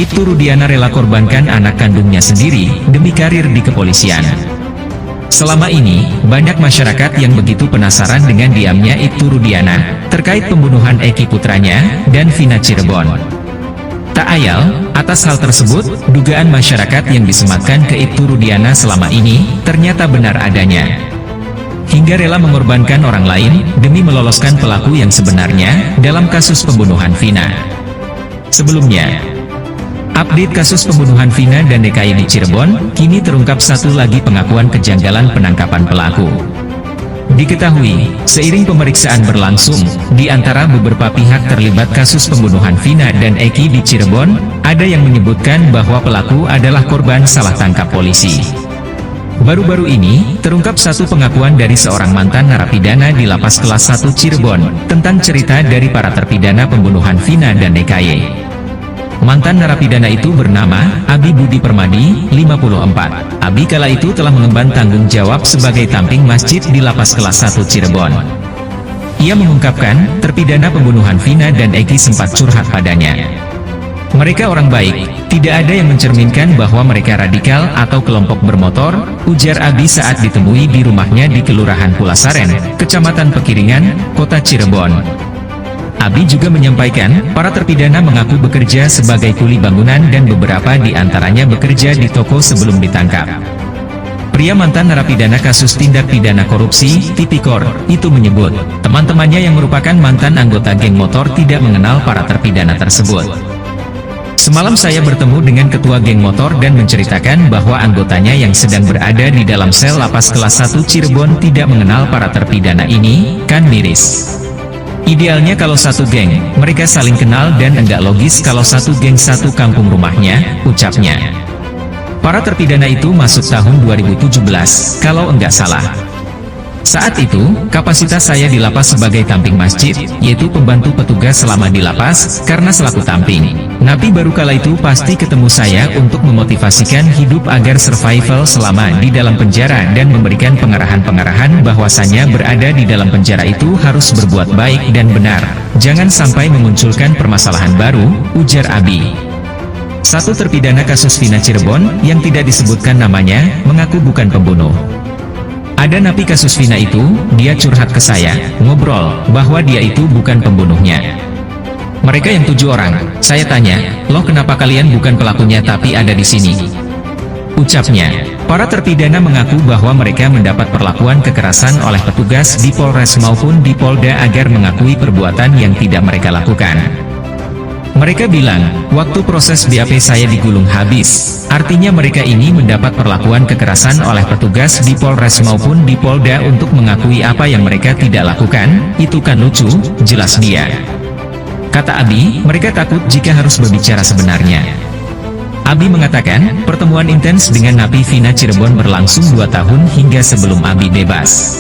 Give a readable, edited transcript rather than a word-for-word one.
Ibtu Rudiana rela korbankan anak kandungnya sendiri demi karir di kepolisian. Selama ini, banyak masyarakat yang begitu penasaran dengan diamnya Ibtu Rudiana terkait pembunuhan Eki putranya dan Vina Cirebon. Tak ayal, atas hal tersebut, dugaan masyarakat yang disematkan ke Ibtu Rudiana selama ini ternyata benar adanya. Hingga rela mengorbankan orang lain demi meloloskan pelaku yang sebenarnya dalam kasus pembunuhan Vina. Sebelumnya, update kasus pembunuhan Vina dan DKI di Cirebon, kini terungkap satu lagi pengakuan kejanggalan penangkapan pelaku. Diketahui, seiring pemeriksaan berlangsung, di antara beberapa pihak terlibat kasus pembunuhan Vina dan Eki di Cirebon, ada yang menyebutkan bahwa pelaku adalah korban salah tangkap polisi. Baru-baru ini, terungkap satu pengakuan dari seorang mantan narapidana di Lapas Kelas 1 Cirebon, tentang cerita dari para terpidana pembunuhan Vina dan DKI. Mantan narapidana itu bernama Abi Budi Permadi, 54. Abi kala itu telah mengemban tanggung jawab sebagai tamping masjid di Lapas Kelas 1 Cirebon. Ia mengungkapkan, terpidana pembunuhan Vina dan Eki sempat curhat padanya. Mereka orang baik, tidak ada yang mencerminkan bahwa mereka radikal atau kelompok bermotor, ujar Abi saat ditemui di rumahnya di Kelurahan Pulasaren, Kecamatan Pekiringan, Kota Cirebon. Abi juga menyampaikan, para terpidana mengaku bekerja sebagai kuli bangunan dan beberapa di antaranya bekerja di toko sebelum ditangkap. Pria mantan narapidana kasus tindak pidana korupsi, Tipikor, itu menyebut, teman-temannya yang merupakan mantan anggota geng motor tidak mengenal para terpidana tersebut. Semalam saya bertemu dengan ketua geng motor dan menceritakan bahwa anggotanya yang sedang berada di dalam sel Lapas Kelas 1 Cirebon tidak mengenal para terpidana ini, kan miris. Idealnya kalau satu geng, mereka saling kenal dan enggak logis kalau satu geng satu kampung rumahnya, ucapnya. Para terpidana itu masuk tahun 2017, kalau enggak salah. Saat itu, kapasitas saya di lapas sebagai tamping masjid, yaitu pembantu petugas selama di lapas, karena selaku tamping. Napi baru kala itu pasti ketemu saya untuk memotivasikan hidup agar survival selama di dalam penjara dan memberikan pengarahan-pengarahan bahwasanya berada di dalam penjara itu harus berbuat baik dan benar. Jangan sampai memunculkan permasalahan baru, ujar Abi. Satu terpidana kasus Vina Cirebon, yang tidak disebutkan namanya, mengaku bukan pembunuh. Ada napi kasus Vina itu, dia curhat ke saya, ngobrol, bahwa dia itu bukan pembunuhnya. Mereka yang 7 orang, saya tanya, loh kenapa kalian bukan pelakunya tapi ada di sini? Ucapnya, para terpidana mengaku bahwa mereka mendapat perlakuan kekerasan oleh petugas di Polres maupun di Polda agar mengakui perbuatan yang tidak mereka lakukan. Mereka bilang, waktu proses BAP saya digulung habis. Artinya mereka ini mendapat perlakuan kekerasan oleh petugas di Polres maupun di Polda untuk mengakui apa yang mereka tidak lakukan. Itu kan lucu, jelas dia. Kata Abi, mereka takut jika harus berbicara sebenarnya. Abi mengatakan, pertemuan intens dengan napi Vina Cirebon berlangsung 2 tahun hingga sebelum Abi bebas.